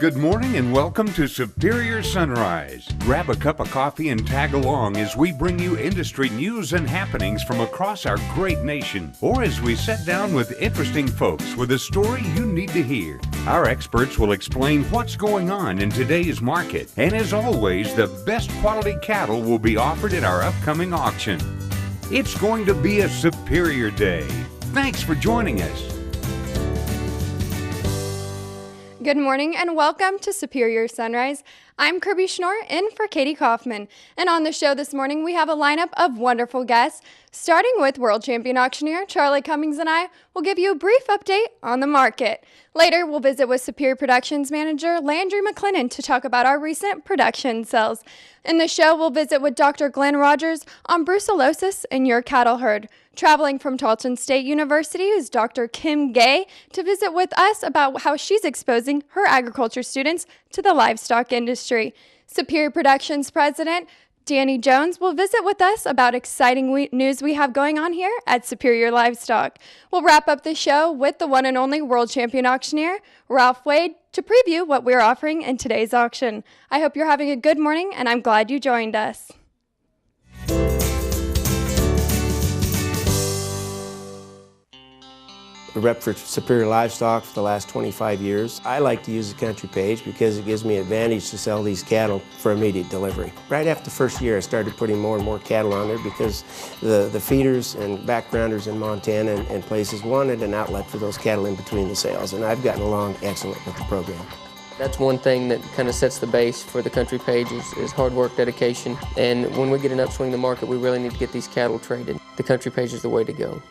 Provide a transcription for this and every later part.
Good morning and welcome to Superior Sunrise. Grab a cup of coffee and tag along as we bring you industry news and happenings from across our great nation, or as we sit down with interesting folks with a story you need to hear. Our experts will explain what's going on in today's market, and as always, the best quality cattle will be offered at our upcoming auction. It's going to be a superior day. Thanks for joining us. Good morning and welcome to Superior Sunrise. I'm Kirby Schnorr in for Katie Kaufman. And on the show this morning, we have a lineup of wonderful guests. Starting with world champion auctioneer Charlie Cummings and I will give you a brief update on the market. Later, we'll visit with Superior Productions Manager Landry McLennan to talk about our recent production sales. In the show, we'll visit with Dr. Glenn Rogers on brucellosis in your cattle herd. Traveling from Tarleton State University is Dr. Kim Gay to visit with us about how she's exposing her agriculture students to the livestock industry. Superior Productions President Danny Jones will visit with us about exciting news we have going on here at Superior Livestock. We'll wrap up the show with the one and only world champion auctioneer, Ralph Wade, to preview what we're offering in today's auction. I hope you're having a good morning, and I'm glad you joined us. A rep for Superior Livestock for the last 25 years. I like to use the country page because it gives me advantage to sell these cattle for immediate delivery. Right after the first year, I started putting more and more cattle on there because the feeders and backgrounders in Montana and places wanted an outlet for those cattle in between the sales, and I've gotten along excellent with the program. That's one thing that kind of sets the base for the country page is hard work, dedication, and when we get an upswing in the market, we really need to get these cattle traded. The country page is the way to go.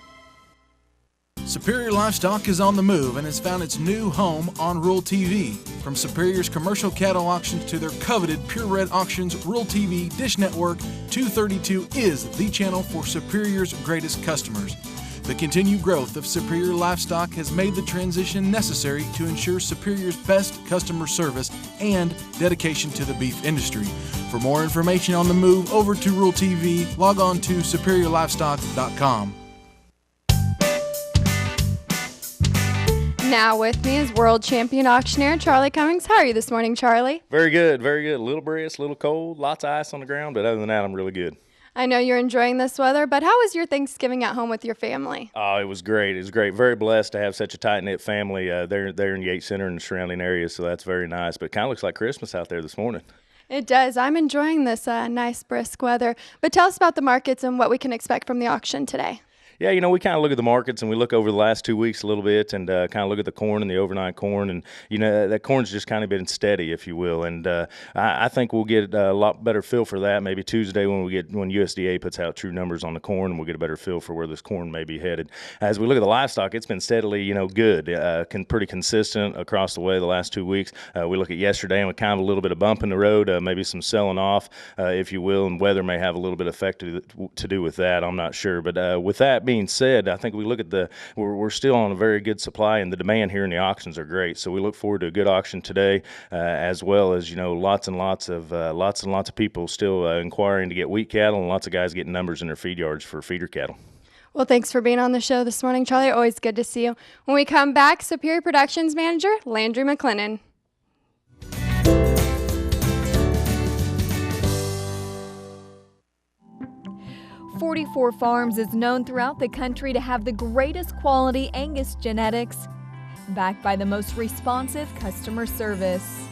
Superior Livestock is on the move and has found its new home on Rural TV. From Superior's commercial cattle auctions to their coveted purebred auctions, Rural TV Dish Network 232 is the channel for Superior's greatest customers. The continued growth of Superior Livestock has made the transition necessary to ensure Superior's best customer service and dedication to the beef industry. For more information on the move over to Rural TV, log on to superiorlivestock.com. Now with me is world champion auctioneer Charlie Cummings. How are you this morning, Charlie? Very good, very good. A little brisk, a little cold, lots of ice on the ground, but other than that, I'm really good. I know you're enjoying this weather, but how was your Thanksgiving at home with your family? Oh, it was great. It was great. Very blessed to have such a tight-knit family there in Yates Center and the surrounding areas, so that's very nice. But it kind of looks like Christmas out there this morning. It does. I'm enjoying this nice, brisk weather. But tell us about the markets and what we can expect from the auction today. Yeah, you know, we kind of look at the markets and we look over the last 2 weeks a little bit and kind of look at the corn and the overnight corn. And, you know, that corn's just kind of been steady, if you will. And I think we'll get a lot better feel for that maybe Tuesday when USDA puts out true numbers on the corn, and we'll get a better feel for where this corn may be headed. As we look at the livestock, it's been steadily, you know, good, pretty consistent across the way the last 2 weeks. We look at yesterday and we kind of a little bit of bump in the road, maybe some selling off, if you will, and weather may have a little bit of effect to do with that. I'm not sure. But with that being said, I think we look at we're still on a very good supply, and the demand here in the auctions are great. So we look forward to a good auction today, as well as, you know, lots and lots of people still inquiring to get wheat cattle, and lots of guys getting numbers in their feed yards for feeder cattle. Well, thanks for being on the show this morning, Charlie. Always good to see you. When we come back, Superior Productions Manager Landry McLennan. 44 Farms is known throughout the country to have the greatest quality Angus genetics, backed by the most responsive customer service.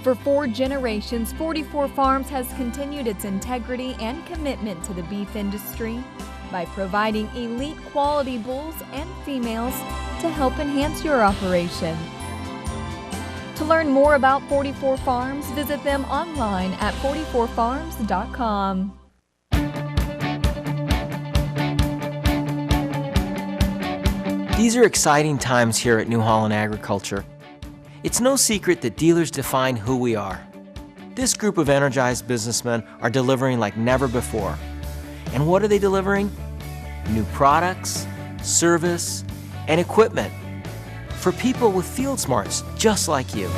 For 4 generations, 44 Farms has continued its integrity and commitment to the beef industry by providing elite quality bulls and females to help enhance your operation. To learn more about 44 Farms, visit them online at 44farms.com. These are exciting times here at New Holland Agriculture. It's no secret that dealers define who we are. This group of energized businessmen are delivering like never before. And what are they delivering? New products, service, and equipment for people with field smarts just like you.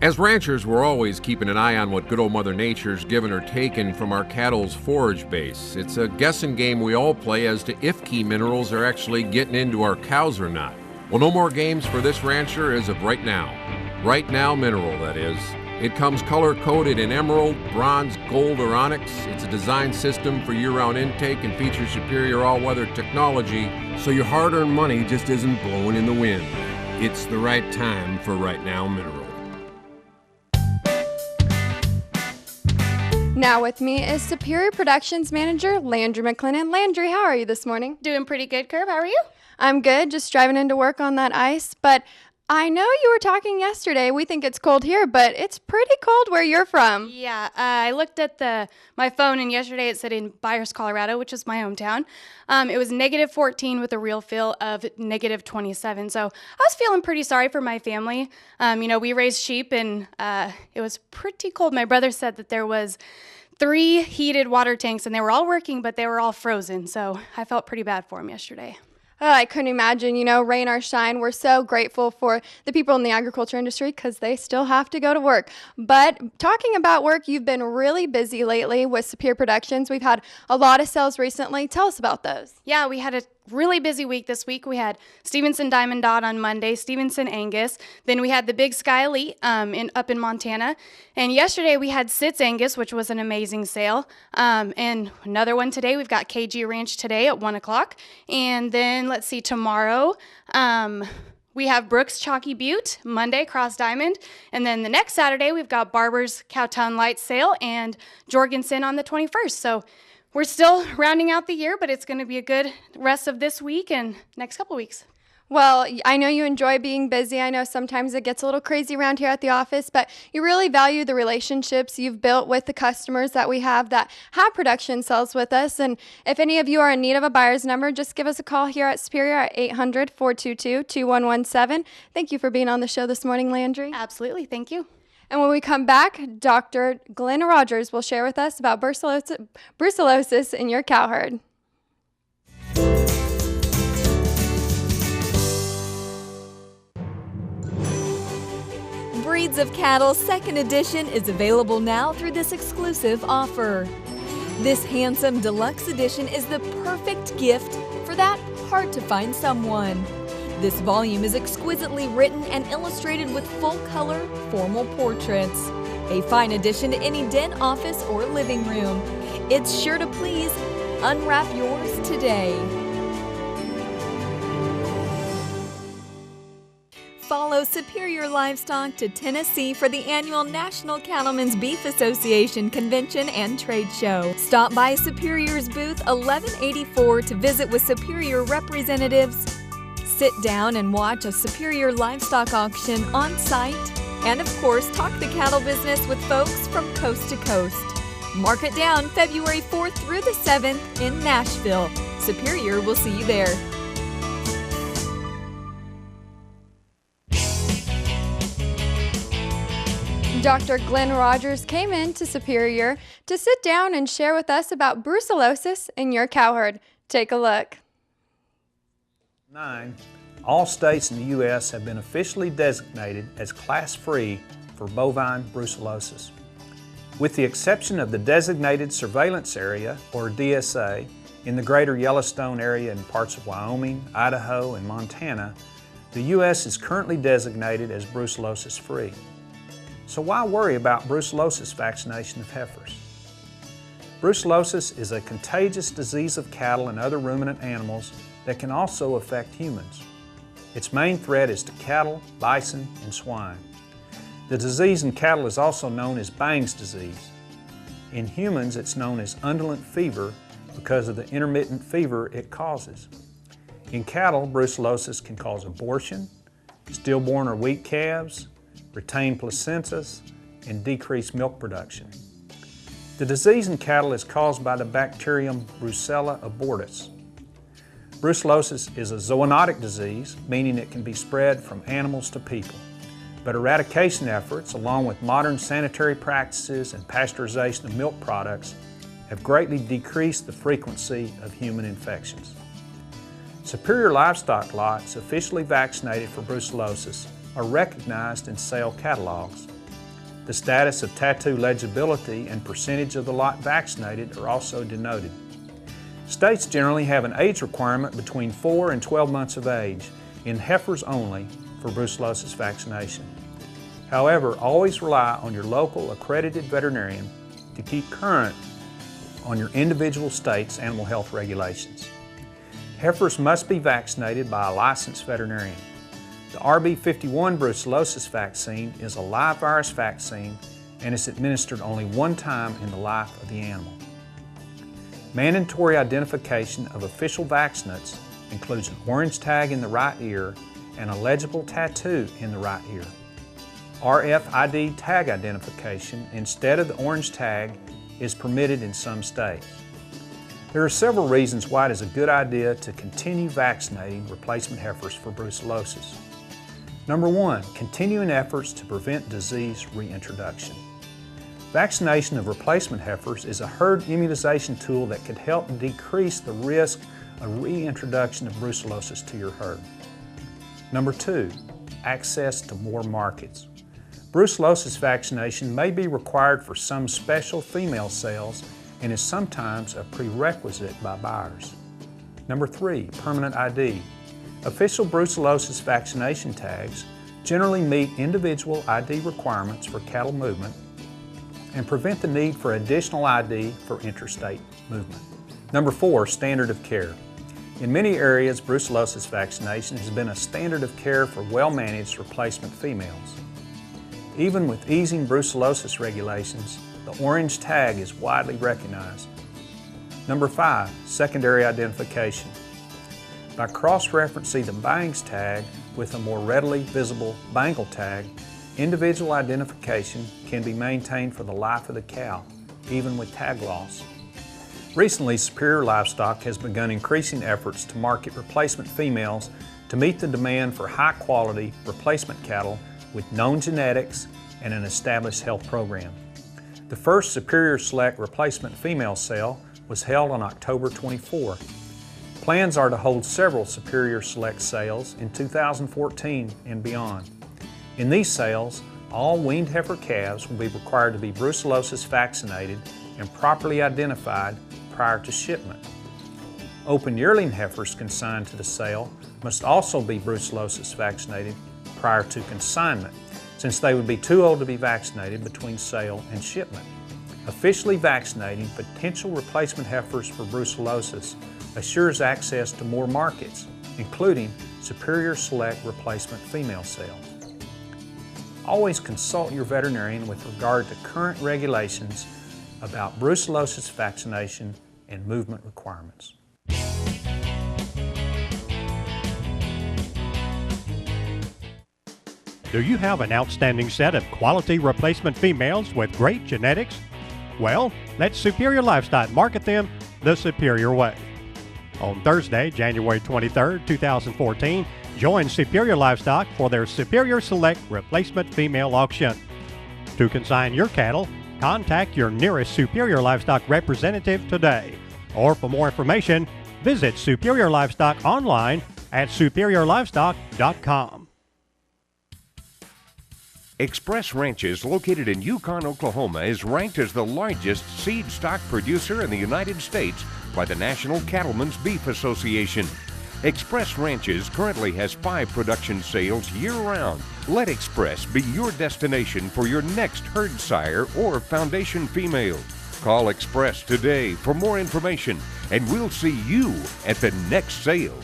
As ranchers, we're always keeping an eye on what good old Mother Nature's given or taken from our cattle's forage base. It's a guessing game we all play as to if key minerals are actually getting into our cows or not. Well, no more games for this rancher as of right now. Right Now Mineral, that is. It comes color-coded in emerald, bronze, gold, or onyx. It's a design system for year-round intake and features superior all-weather technology, so your hard-earned money just isn't blowing in the wind. It's the right time for Right Now Mineral. Now with me is Superior Productions Manager Landry McLennan. Landry, how are you this morning? Doing pretty good, Curb. How are you? I'm good, just driving into work on that ice, but I know you were talking yesterday. We think it's cold here, but it's pretty cold where you're from. Yeah, I looked at my phone, and yesterday it said in Byers, Colorado, which is my hometown, it was -14 with a real feel of -27. So I was feeling pretty sorry for my family. We raised sheep, and it was pretty cold. My brother said that there was 3 heated water tanks, and they were all working, but they were all frozen. So I felt pretty bad for him yesterday. Oh, I couldn't imagine, rain or shine. We're so grateful for the people in the agriculture industry because they still have to go to work. But talking about work, you've been really busy lately with Superior Productions. We've had a lot of sales recently. Tell us about those. Yeah, we had a really busy week this week. We had Stevenson Diamond Dot on Monday, Stevenson Angus. Then we had the Big Sky Elite up in Montana. And yesterday we had Sitz Angus, which was an amazing sale. And another one today. We've got KG Ranch today at 1 o'clock. And then let's see, tomorrow we have Brooks Chalky Butte, Monday, Cross Diamond. And then the next Saturday we've got Barber's Cowtown Light Sale and Jorgensen on the 21st. So we're still rounding out the year, but it's going to be a good rest of this week and next couple weeks. Well, I know you enjoy being busy. I know sometimes it gets a little crazy around here at the office, but you really value the relationships you've built with the customers that we have that have production sales with us. And if any of you are in need of a buyer's number, just give us a call here at Superior at 800-422-2117. Thank you for being on the show this morning, Landry. Absolutely. Thank you. And when we come back, Dr. Glenn Rogers will share with us about brucellosis in your cow herd. Breeds of Cattle Second Edition is available now through this exclusive offer. This handsome deluxe edition is the perfect gift for that hard-to-find someone. This volume is exquisitely written and illustrated with full-color, formal portraits. A fine addition to any den, office, or living room. It's sure to please. Unwrap yours today. Follow Superior Livestock to Tennessee for the annual National Cattlemen's Beef Association Convention and Trade Show. Stop by Superior's booth 1184 to visit with Superior representatives. Sit down and watch a Superior livestock auction on site. And of course, talk the cattle business with folks from coast to coast. Mark it down, February 4th through the 7th in Nashville. Superior will see you there. Dr. Glenn Rogers came in to Superior to sit down and share with us about brucellosis in your cow herd. Take a look. 9. All states in the U.S. have been officially designated as class-free for bovine brucellosis. With the exception of the Designated Surveillance Area, or DSA, in the greater Yellowstone area in parts of Wyoming, Idaho, and Montana, the U.S. is currently designated as brucellosis-free. So why worry about brucellosis vaccination of heifers? Brucellosis is a contagious disease of cattle and other ruminant animals that can also affect humans. Its main threat is to cattle, bison, and swine. The disease in cattle is also known as Bang's disease. In humans, it's known as undulant fever because of the intermittent fever it causes. In cattle, brucellosis can cause abortion, stillborn or weak calves, retained placentas, and decreased milk production. The disease in cattle is caused by the bacterium Brucella abortus. Brucellosis is a zoonotic disease, meaning it can be spread from animals to people. But eradication efforts, along with modern sanitary practices and pasteurization of milk products, have greatly decreased the frequency of human infections. Superior livestock lots officially vaccinated for brucellosis are recognized in sale catalogs The status of tattoo legibility and percentage of the lot vaccinated are also denoted. States generally have an age requirement between 4 and 12 months of age, in heifers only, for brucellosis vaccination. However, always rely on your local accredited veterinarian to keep current on your individual state's animal health regulations. Heifers must be vaccinated by a licensed veterinarian. The RB51 brucellosis vaccine is a live virus vaccine and is administered only one time in the life of the animal. Mandatory identification of official vaccinates includes an orange tag in the right ear and a legible tattoo in the right ear. RFID tag identification instead of the orange tag is permitted in some states. There are several reasons why it is a good idea to continue vaccinating replacement heifers for brucellosis. Number 1, continuing efforts to prevent disease reintroduction. Vaccination of replacement heifers is a herd immunization tool that could help decrease the risk of reintroduction of brucellosis to your herd. Number 2, access to more markets. Brucellosis vaccination may be required for some special female sales and is sometimes a prerequisite by buyers. Number 3, permanent ID. Official brucellosis vaccination tags generally meet individual ID requirements for cattle movement and prevent the need for additional ID for interstate movement. Number 4, standard of care. In many areas, brucellosis vaccination has been a standard of care for well-managed replacement females. Even with easing brucellosis regulations, the orange tag is widely recognized. Number 5, secondary identification. By cross-referencing the Bangs tag with a more readily visible Bangle tag, individual identification can be maintained for the life of the cow, even with tag loss. Recently, Superior Livestock has begun increasing efforts to market replacement females to meet the demand for high-quality replacement cattle with known genetics and an established health program. The first Superior Select replacement female sale was held on October 24. Plans are to hold several Superior Select sales in 2014 and beyond. In these sales, all weaned heifer calves will be required to be brucellosis vaccinated and properly identified prior to shipment. Open yearling heifers consigned to the sale must also be brucellosis vaccinated prior to consignment, since they would be too old to be vaccinated between sale and shipment. Officially vaccinating potential replacement heifers for brucellosis assures access to more markets, including Superior Select replacement female sales. Always consult your veterinarian with regard to current regulations about brucellosis vaccination and movement requirements. Do you have an outstanding set of quality replacement females with great genetics? Well, let Superior Livestock market them the Superior way. On Thursday, January 23, 2014, join Superior Livestock for their Superior Select Replacement Female Auction. To consign your cattle, contact your nearest Superior Livestock representative today. Or for more information, visit Superior Livestock online at superiorlivestock.com. Express Ranches, located in Yukon, Oklahoma, is ranked as the largest seed stock producer in the United States by the National Cattlemen's Beef Association. Express Ranches currently has 5 production sales year-round. Let Express be your destination for your next herd sire or foundation female. Call Express today for more information, and we'll see you at the next sale.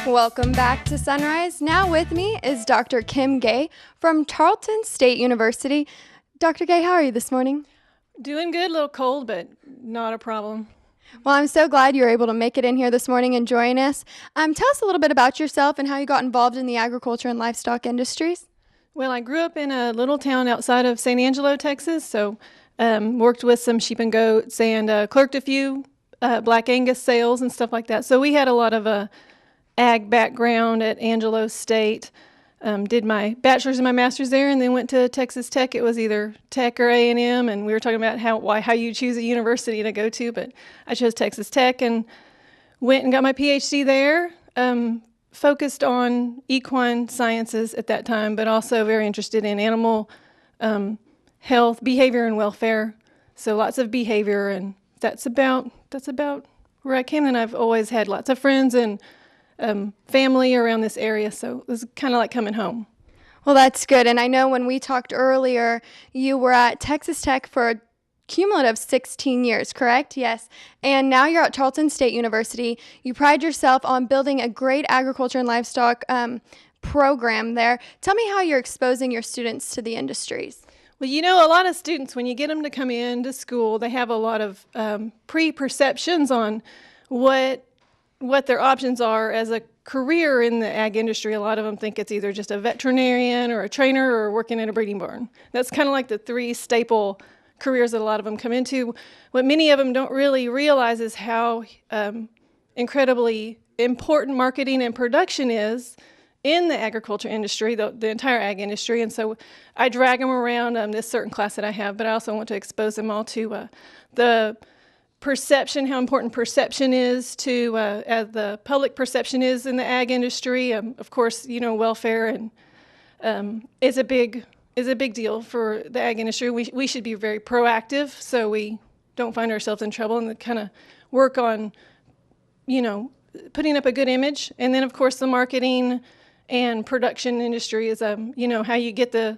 Welcome back to Sunrise. Now with me is Dr. Kim Gay from Tarleton State University. Dr. Gay, how are you this morning? Doing good, a little cold, but not a problem. Well, I'm so glad you were able to make it in here this morning and join us. Tell us a little bit about yourself and how you got involved in the agriculture and livestock industries. Well, I grew up in a little town outside of San Angelo, Texas, so worked with some sheep and goats and clerked a few Black Angus sales and stuff like that. So we had a lot of ag background at Angelo State. Did my bachelor's and my master's there, and then went to Texas Tech. It was either Tech or A&M, and we were talking about how you choose a university to go to, but I chose Texas Tech and went and got my PhD there. focused on equine sciences at that time, but also very interested in animal health, behavior, and welfare. So lots of behavior, and that's about where I came. And I've always had lots of friends and family around this area, so it was kind of like coming home. Well, that's good. And I know when we talked earlier, you were at Texas Tech for a cumulative 16 years, correct? Yes. And now you're at Tarleton State University. You pride yourself on building a great agriculture and livestock program there. Tell me how you're exposing your students to the industries. Well, you know, a lot of students, when you get them to come into school, they have a lot of preperceptions on what their options are as a career in the ag industry. A lot of them think it's either just a veterinarian or a trainer or working in a breeding barn. That's kind of like the three staple careers that a lot of them come into. What many of them don't really realize is how incredibly important marketing and production is in the agriculture industry, the entire ag industry. And so I drag them around this certain class that I have, but I also want to expose them all to the perception, how important perception is to, as the public perception is in the ag industry. Of course, you know, welfare and is a big deal for the ag industry. We should be very proactive so we don't find ourselves in trouble, and kind of work on, you know, putting up a good image. And then, of course, the marketing and production industry is, you know, how you get the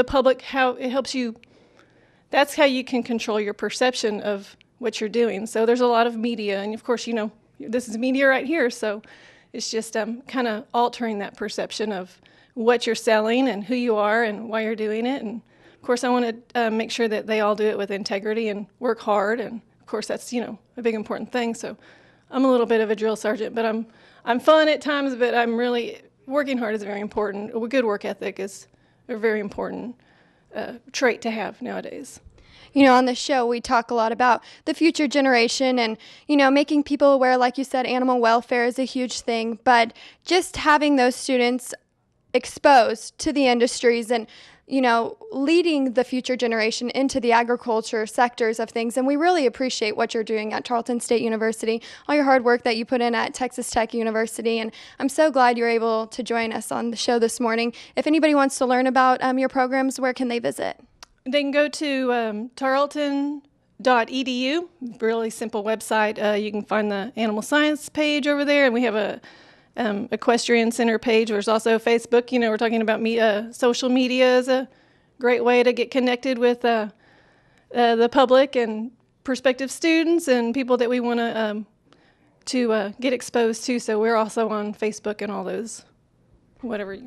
public, how it helps you. That's how you can control your perception of what you're doing. So there's a lot of media, and of course, you know, this is media right here. So it's just kind of altering that perception of what you're selling and who you are and why you're doing it. And of course, I want to make sure that they all do it with integrity and work hard. And of course, that's, you know, a big important thing. So I'm a little bit of a drill sergeant, but I'm fun at times, but I'm really working hard is very important. A good work ethic is a very important trait to have nowadays. You know, on the show, we talk a lot about the future generation and, you know, making people aware, like you said, animal welfare is a huge thing, but just having those students exposed to the industries and, you know, leading the future generation into the agriculture sectors of things. And we really appreciate what you're doing at Tarleton State University, all your hard work that you put in at Texas Tech University. And I'm so glad you're able to join us on the show this morning. If anybody wants to learn about your programs, where can they visit? They can go to tarleton.edu, really simple website. You can find the animal science page over there, and we have a equestrian center page. There's also Facebook. You know, we're talking about social media is a great way to get connected with the public and prospective students and people that we want to get exposed to. So we're also on Facebook and all those, whatever.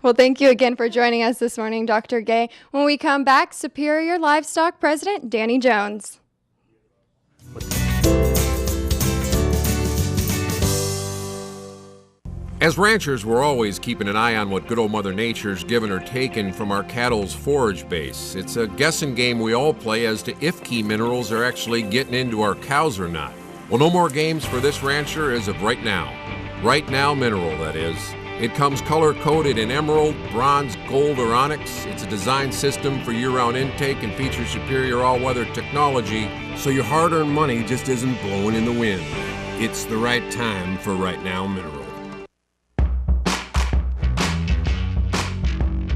Well, thank you again for joining us this morning, Dr. Gay. When we come back, Superior Livestock President Danny Jones. As ranchers, we're always keeping an eye on what good old Mother Nature's given or taken from our cattle's forage base. It's a guessing game we all play as to if key minerals are actually getting into our cows or not. Well, no more games for this rancher as of right now. Right Now Mineral, that is. It comes color-coded in emerald, bronze, gold, or onyx. It's a design system for year-round intake and features superior all-weather technology, so your hard-earned money just isn't blowing in the wind. It's the right time for Right Now Mineral.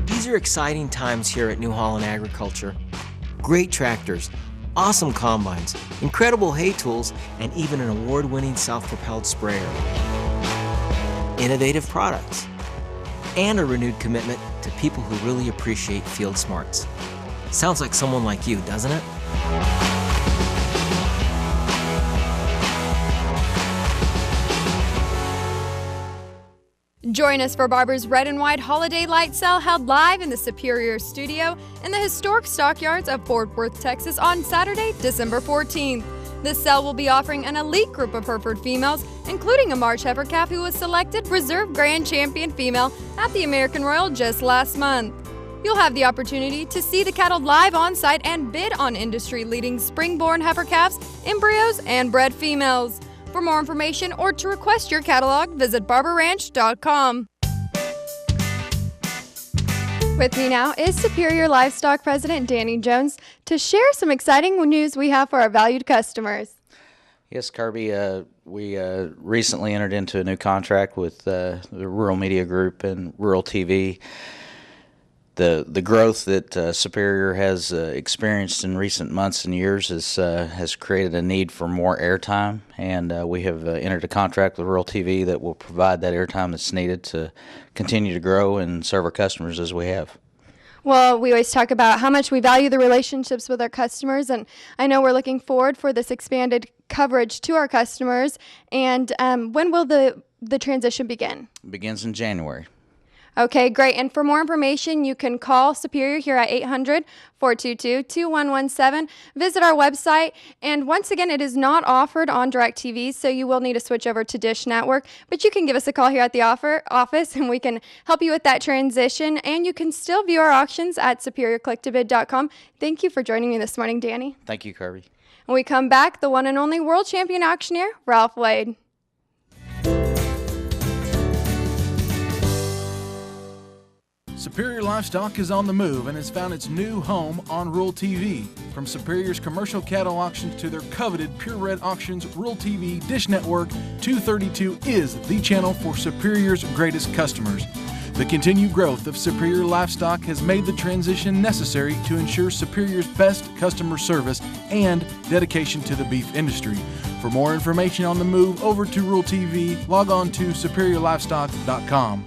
These are exciting times here at New Holland Agriculture. Great tractors, awesome combines, incredible hay tools, and even an award-winning self-propelled sprayer. Innovative products, and a renewed commitment to people who really appreciate field smarts. Sounds like someone like you, doesn't it? Join us for Barber's Red and White Holiday Light Sale held live in the Superior Studio in the historic stockyards of Fort Worth, Texas on Saturday, December 14th. This sale will be offering an elite group of Hereford females, including a March heifer calf who was selected Reserve Grand Champion female at the American Royal just last month. You'll have the opportunity to see the cattle live on site and bid on industry-leading spring-born heifer calves, embryos, and bred females. For more information or to request your catalog, visit barberranch.com. With me now is Superior Livestock President Danny Jones to share some exciting news we have for our valued customers. Yes, Kirby, we recently entered into a new contract with the Rural Media Group and Rural TV. The growth that Superior has experienced in recent months and years has created a need for more airtime, and we have entered a contract with Rural TV that will provide that airtime that's needed to continue to grow and serve our customers as we have. Well, we always talk about how much we value the relationships with our customers, and I know we're looking forward for this expanded coverage to our customers. And when will the transition begin? It begins in January. Okay, great. And for more information, you can call Superior here at 800-422-2117. Visit our website. And once again, it is not offered on DirecTV, so you will need to switch over to Dish Network. But you can give us a call here at the office, and we can help you with that transition. And you can still view our auctions at superiorclicktobid.com. Thank you for joining me this morning, Danny. Thank you, Kirby. When we come back, the one and only world champion auctioneer, Ralph Wade. Superior Livestock is on the move and has found its new home on Rural TV. From Superior's commercial cattle auctions to their coveted purebred auctions, Rural TV Dish Network 232 is the channel for Superior's greatest customers. The continued growth of Superior Livestock has made the transition necessary to ensure Superior's best customer service and dedication to the beef industry. For more information on the move over to Rural TV, log on to superiorlivestock.com.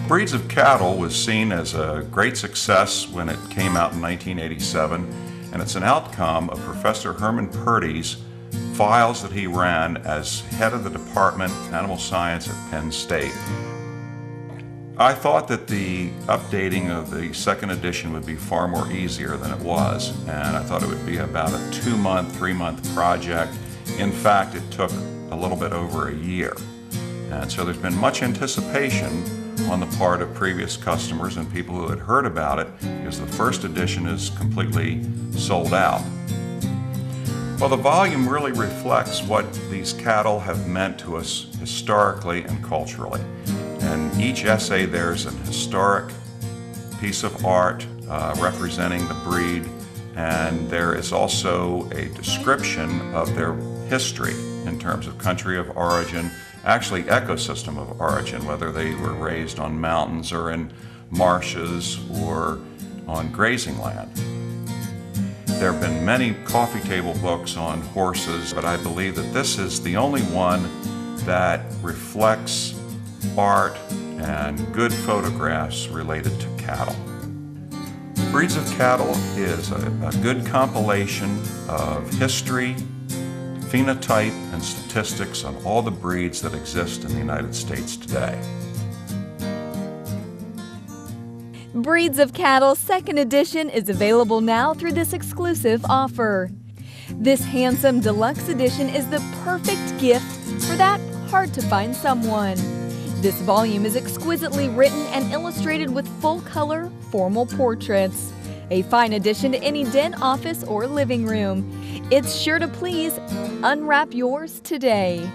Breeds of Cattle was seen as a great success when it came out in 1987, and it's an outcome of Professor Herman Purdy's files that he ran as head of the Department of Animal Science at Penn State. I thought that the updating of the second edition would be far more easier than it was, and I thought it would be about a 2-month, 3-month project. In fact, it took a little bit over a year. And so there's been much anticipation on the part of previous customers and people who had heard about it, because the first edition is completely sold out. Well, the volume really reflects what these cattle have meant to us historically and culturally. And each essay, there's an historic piece of art representing the breed, and there is also a description of their history in terms of country of origin, actually ecosystem of origin, whether they were raised on mountains or in marshes or on grazing land. There have been many coffee table books on horses, but I believe that this is the only one that reflects art and good photographs related to cattle. Breeds of Cattle is a good compilation of history, phenotype, and statistics on all the breeds that exist in the United States today. Breeds of Cattle 2nd edition is available now through this exclusive offer. This handsome deluxe edition is the perfect gift for that hard-to-find someone. This volume is exquisitely written and illustrated with full-color, formal portraits. A fine addition to any den, office, or living room. It's sure to please. Unwrap yours today.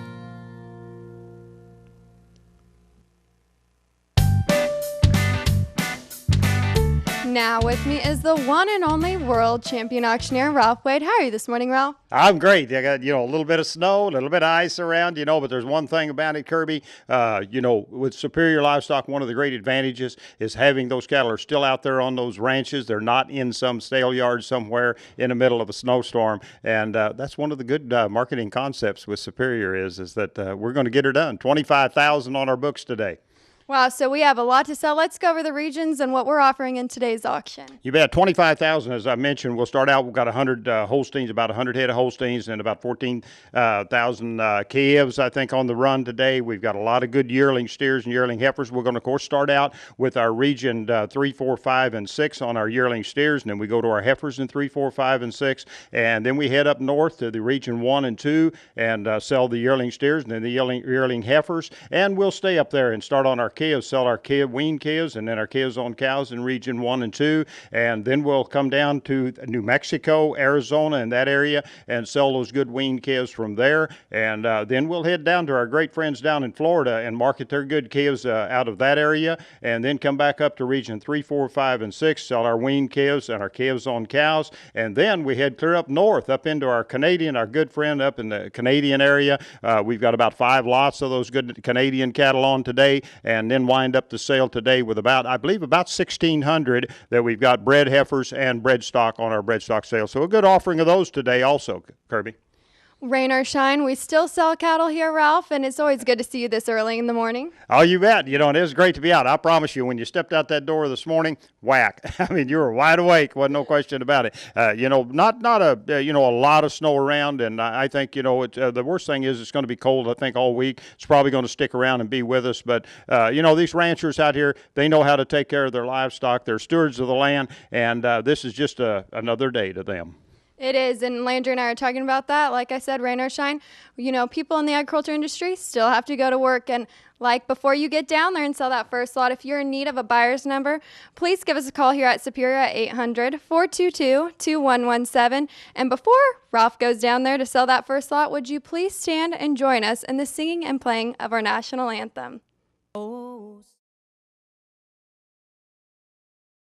Now with me is the one and only world champion auctioneer, Ralph Wade. How are you this morning, Ralph? I'm great. I got, a little bit of snow, a little bit of ice around, but there's one thing about it, Kirby. With Superior Livestock, one of the great advantages is having those cattle are still out there on those ranches. They're not in some stale yard somewhere in the middle of a snowstorm. And that's one of the good marketing concepts with Superior is that we're going to get her done. 25,000 on our books today. Wow, so we have a lot to sell. Let's go over the regions and what we're offering in today's auction. You bet. 25,000, as I mentioned. We'll start out. We've got 100 Holsteins, about 100 head of Holsteins, and about 14,000 calves, I think, on the run today. We've got a lot of good yearling steers and yearling heifers. We're going to, of course, start out with our region 3, 4, 5, and 6 on our yearling steers, and then we go to our heifers in 3, 4, 5, and 6, and then we head up north to the region 1 and 2 and sell the yearling steers and then the yearling heifers, and we'll stay up there and start on our calves, sell our weaned calves, and then our calves on cows in Region 1 and 2. And then we'll come down to New Mexico, Arizona, and that area, and sell those good weaned calves from there. And then we'll head down to our great friends down in Florida and market their good calves out of that area, and then come back up to Region 3, 4, 5, and 6, sell our weaned calves and our calves on cows. And then we head clear up north, up into our good friend up in the Canadian area. We've got about 5 lots of those good Canadian cattle on today, and then wind up the sale today with I believe about 1,600 that we've got bred heifers and bred stock on our bred stock sale. So a good offering of those today also, Kirby. Rain or shine, we still sell cattle here, Ralph, and it's always good to see you this early in the morning. Oh, you bet. You know, it is great to be out. I promise you, when you stepped out that door this morning, whack. I mean, you were wide awake. Wasn't no question about it. Not a lot of snow around, and I think, the worst thing is it's going to be cold, I think, all week. It's probably going to stick around and be with us. But, these ranchers out here, they know how to take care of their livestock. They're stewards of the land, and this is just another day to them. It is, and Landry and I are talking about that. Like I said, rain or shine, people in the agriculture industry still have to go to work. And like before you get down there and sell that first lot, if you're in need of a buyer's number, please give us a call here at Superior at 800-422-2117. And before Ralph goes down there to sell that first lot, would you please stand and join us in the singing and playing of our national anthem?